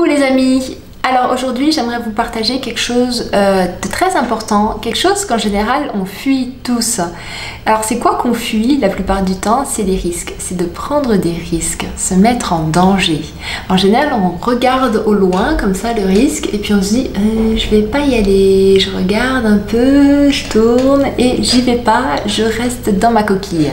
Coucou les amis! Alors aujourd'hui j'aimerais vous partager quelque chose de très important, quelque chose qu'en général on fuit tous. Alors c'est quoi qu'on fuit la plupart du temps? C'est les risques, c'est de prendre des risques, se mettre en danger. En général on regarde au loin comme ça le risque et puis on se dit je vais pas y aller, je regarde un peu, je tourne et j'y vais pas, je reste dans ma coquille.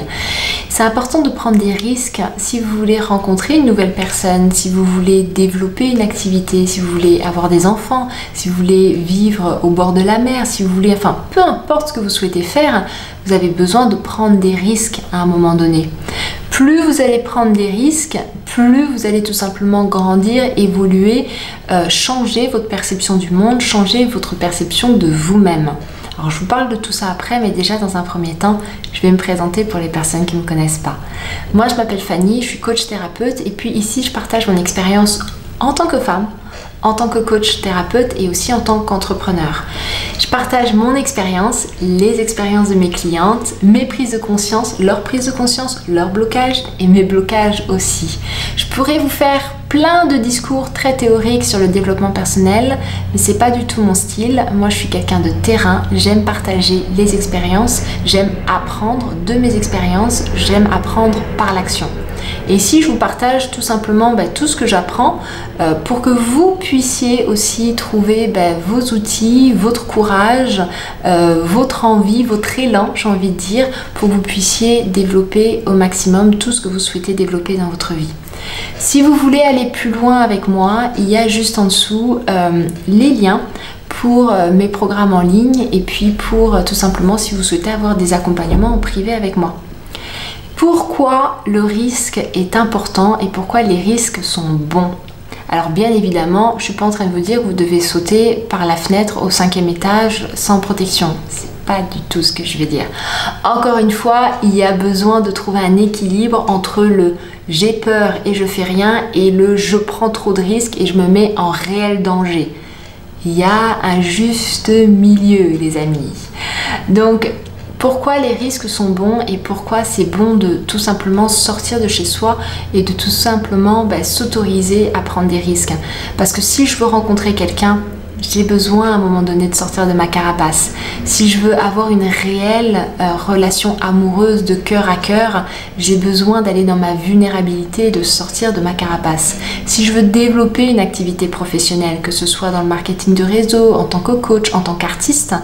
C'est important de prendre des risques si vous voulez rencontrer une nouvelle personne, si vous voulez développer une activité, si vous voulez avoir des enfants, si vous voulez vivre au bord de la mer, si vous voulez, enfin peu importe ce que vous souhaitez faire, vous avez besoin de prendre des risques à un moment donné. Plus vous allez prendre des risques, plus vous allez tout simplement grandir, évoluer, changer votre perception du monde, changer votre perception de vous-même. Alors je vous parle de tout ça après, mais déjà dans un premier temps, je vais me présenter pour les personnes qui ne me connaissent pas. Moi je m'appelle Fanny, je suis coach thérapeute et puis ici je partage mon expérience en tant que femme, en tant que coach thérapeute et aussi en tant qu'entrepreneur. Je partage mon expérience, les expériences de mes clientes, mes prises de conscience, leurs blocages et mes blocages aussi. Je pourrais vous faire plein de discours très théoriques sur le développement personnel, mais c'est pas du tout mon style. Moi je suis quelqu'un de terrain, j'aime partager les expériences, j'aime apprendre de mes expériences, j'aime apprendre par l'action. Et ici je vous partage tout simplement tout ce que j'apprends pour que vous puissiez aussi trouver vos outils, votre courage, votre envie, votre élan, j'ai envie de dire, pour que vous puissiez développer au maximum tout ce que vous souhaitez développer dans votre vie. Si vous voulez aller plus loin avec moi, il y a juste en dessous les liens pour mes programmes en ligne et puis pour tout simplement si vous souhaitez avoir des accompagnements en privé avec moi. Pourquoi le risque est important et pourquoi les risques sont bons? Alors bien évidemment, je ne suis pas en train de vous dire que vous devez sauter par la fenêtre au 5e étage sans protection. C'est pas du tout ce que je vais dire. Encore une fois, il y a besoin de trouver un équilibre entre le j'ai peur et je fais rien et le je prends trop de risques et je me mets en réel danger. Il y a un juste milieu, les amis. Donc, pourquoi les risques sont bons et pourquoi c'est bon de tout simplement sortir de chez soi et de tout simplement s'autoriser à prendre des risques. Parce que si je veux rencontrer quelqu'un, j'ai besoin à un moment donné de sortir de ma carapace. Si je veux avoir une réelle relation amoureuse de cœur à cœur, j'ai besoin d'aller dans ma vulnérabilité et de sortir de ma carapace. Si je veux développer une activité professionnelle, que ce soit dans le marketing de réseau, en tant que coach, en tant qu'artiste,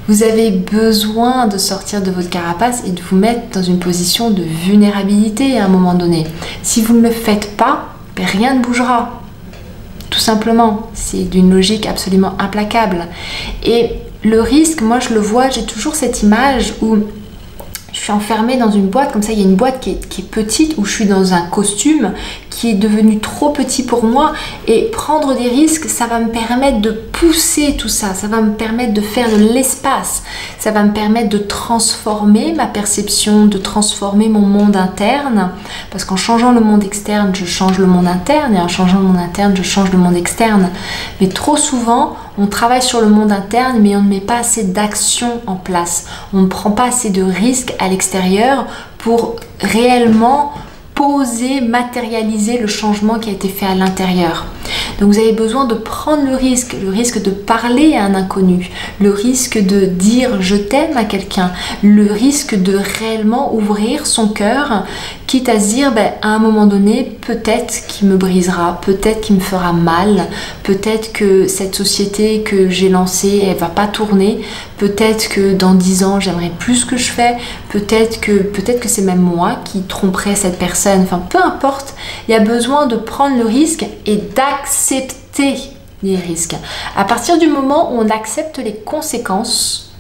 vous avez besoin de sortir de votre carapace et de vous mettre dans une position de vulnérabilité à un moment donné. Si vous ne le faites pas, rien ne bougera. Tout simplement, c'est d'une logique absolument implacable. Et le risque, moi je le vois, j'ai toujours cette image où je suis enfermée dans une boîte, comme ça il y a une boîte qui est petite, où je suis dans un costume qui est devenu trop petit pour moi, et prendre des risques, ça va me permettre de pousser tout ça, ça va me permettre de faire de l'espace, ça va me permettre de transformer ma perception, de transformer mon monde interne, parce qu'en changeant le monde externe, je change le monde interne, et en changeant le monde interne, je change le monde externe. Mais trop souvent, on travaille sur le monde interne, mais on ne met pas assez d'action en place. On ne prend pas assez de risques à l'extérieur pour réellement poser, matérialiser le changement qui a été fait à l'intérieur. Donc vous avez besoin de prendre le risque de parler à un inconnu, le risque de dire je t'aime à quelqu'un, le risque de réellement ouvrir son cœur, quitte à se dire à un moment donné, peut-être qu'il me brisera, peut-être qu'il me fera mal, peut-être que cette société que j'ai lancée, elle va pas tourner, peut-être que dans 10 ans, j'aimerais plus ce que je fais, peut-être que c'est même moi qui tromperai cette personne, enfin peu importe, il y a besoin de prendre le risque et d'accepter les risques. À partir du moment où on accepte les conséquences,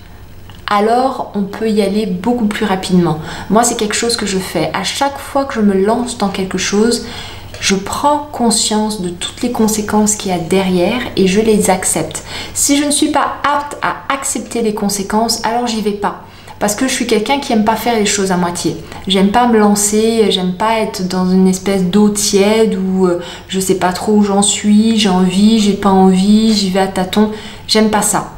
alors on peut y aller beaucoup plus rapidement. Moi, c'est quelque chose que je fais. À chaque fois que je me lance dans quelque chose, je prends conscience de toutes les conséquences qu'il y a derrière et je les accepte. Si je ne suis pas apte à accepter les conséquences, alors j'y vais pas. Parce que je suis quelqu'un qui n'aime pas faire les choses à moitié. J'aime pas me lancer, j'aime pas être dans une espèce d'eau tiède où je sais pas trop où j'en suis, j'ai envie, j'ai pas envie, j'y vais à tâtons. J'aime pas ça.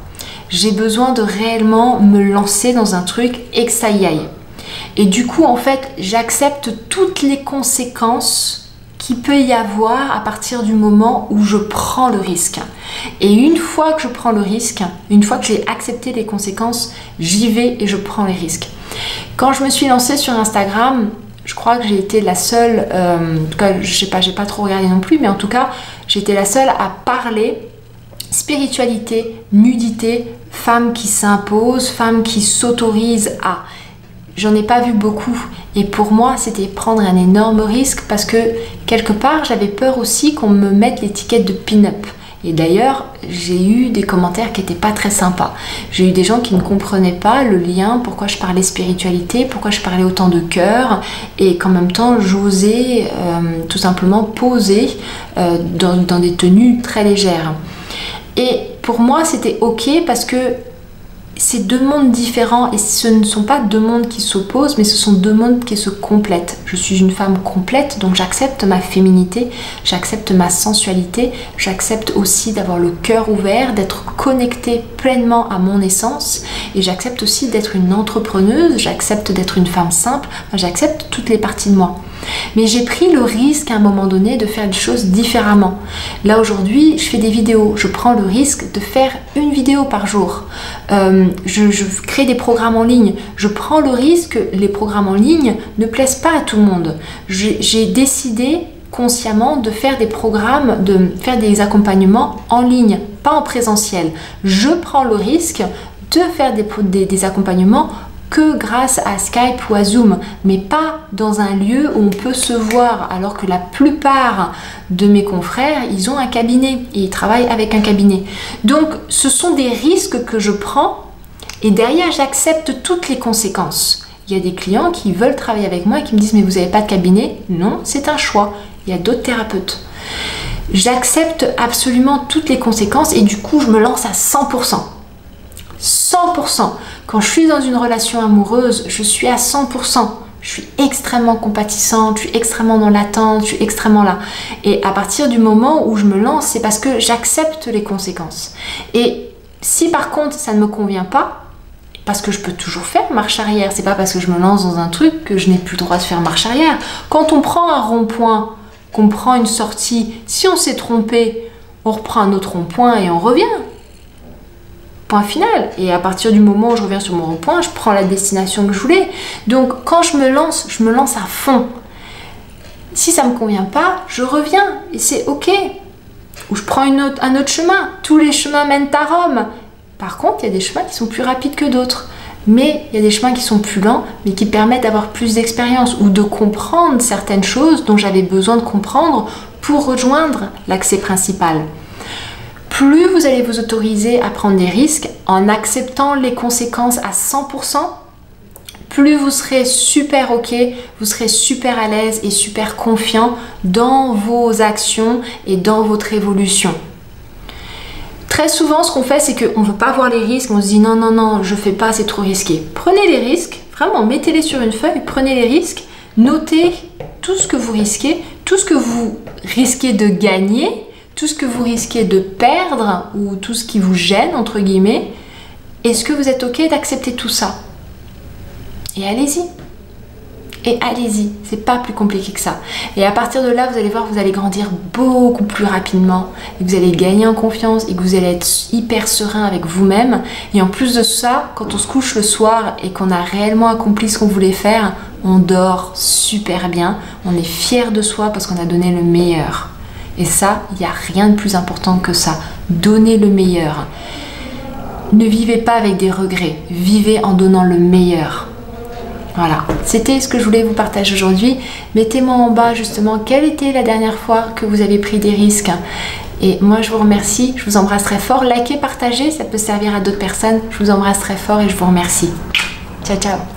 J'ai besoin de réellement me lancer dans un truc et que ça y aille. Et du coup, en fait, j'accepte toutes les conséquences qu'il peut y avoir à partir du moment où je prends le risque. Et une fois que je prends le risque, une fois que j'ai accepté les conséquences, j'y vais et je prends les risques. Quand je me suis lancée sur Instagram, je crois que j'ai été la seule, en tout cas, je sais pas, j'ai pas trop regardé non plus, mais en tout cas, j'ai été la seule à parler spiritualité, nudité, femme qui s'impose, femme qui s'autorise à. J'en ai pas vu beaucoup et pour moi c'était prendre un énorme risque parce que quelque part j'avais peur aussi qu'on me mette l'étiquette de pin-up. Et d'ailleurs j'ai eu des commentaires qui n'étaient pas très sympas. J'ai eu des gens qui ne comprenaient pas le lien, pourquoi je parlais spiritualité, pourquoi je parlais autant de cœur et qu'en même temps j'osais tout simplement poser dans des tenues très légères. Et pour moi c'était ok parce que c'est deux mondes différents et ce ne sont pas deux mondes qui s'opposent mais ce sont deux mondes qui se complètent. Je suis une femme complète donc j'accepte ma féminité, j'accepte ma sensualité, j'accepte aussi d'avoir le cœur ouvert, d'être connectée pleinement à mon essence et j'accepte aussi d'être une entrepreneuse, j'accepte d'être une femme simple, j'accepte toutes les parties de moi. Mais j'ai pris le risque à un moment donné de faire les choses différemment. Là aujourd'hui, je fais des vidéos. Je prends le risque de faire une vidéo par jour. Je crée des programmes en ligne. Je prends le risque que les programmes en ligne ne plaisent pas à tout le monde. J'ai décidé consciemment de faire des programmes, de faire des accompagnements en ligne, pas en présentiel. Je prends le risque de faire des accompagnements que grâce à Skype ou à Zoom, mais pas dans un lieu où on peut se voir, alors que la plupart de mes confrères, ils ont un cabinet et ils travaillent avec un cabinet. Donc, ce sont des risques que je prends et derrière, j'accepte toutes les conséquences. Il y a des clients qui veulent travailler avec moi et qui me disent « mais vous n'avez pas de cabinet ?» Non, c'est un choix. Il y a d'autres thérapeutes. J'accepte absolument toutes les conséquences et du coup, je me lance à 100%. 100%. Quand je suis dans une relation amoureuse, je suis à 100%. Je suis extrêmement compatissante, je suis extrêmement dans l'attente, je suis extrêmement là. Et à partir du moment où je me lance, c'est parce que j'accepte les conséquences. Et si par contre ça ne me convient pas, parce que je peux toujours faire marche arrière, c'est pas parce que je me lance dans un truc que je n'ai plus le droit de faire marche arrière. Quand on prend un rond-point, qu'on prend une sortie, si on s'est trompé, on reprend un autre rond-point et on revient. Point final. Et à partir du moment où je reviens sur mon rond-point, je prends la destination que je voulais. Donc quand je me lance à fond. Si ça ne me convient pas, je reviens et c'est ok. Ou je prends un autre chemin. Tous les chemins mènent à Rome. Par contre, il y a des chemins qui sont plus rapides que d'autres. Mais il y a des chemins qui sont plus lents, mais qui permettent d'avoir plus d'expérience ou de comprendre certaines choses dont j'avais besoin de comprendre pour rejoindre l'accès principal. Plus vous allez vous autoriser à prendre des risques en acceptant les conséquences à 100%, plus vous serez super ok, vous serez super à l'aise et super confiant dans vos actions et dans votre évolution. Très souvent, ce qu'on fait, c'est qu'on ne veut pas voir les risques, on se dit non, non, non, je ne fais pas, c'est trop risqué. Prenez les risques, vraiment, mettez-les sur une feuille, prenez les risques, notez tout ce que vous risquez, tout ce que vous risquez de gagner, tout ce que vous risquez de perdre ou tout ce qui vous gêne, entre guillemets. Est-ce que vous êtes ok d'accepter tout ça? Et allez-y. Et allez-y, c'est pas plus compliqué que ça. Et à partir de là, vous allez voir, vous allez grandir beaucoup plus rapidement, et vous allez gagner en confiance, et que vous allez être hyper serein avec vous-même. Et en plus de ça, quand on se couche le soir et qu'on a réellement accompli ce qu'on voulait faire, on dort super bien, on est fier de soi parce qu'on a donné le meilleur. Et ça, il n'y a rien de plus important que ça. Donnez le meilleur. Ne vivez pas avec des regrets, vivez en donnant le meilleur. Voilà, c'était ce que je voulais vous partager aujourd'hui. Mettez-moi en bas justement quelle était la dernière fois que vous avez pris des risques. Et moi je vous remercie, je vous embrasse très fort. Likez, partagez, ça peut servir à d'autres personnes. Je vous embrasse très fort et je vous remercie. Ciao, ciao.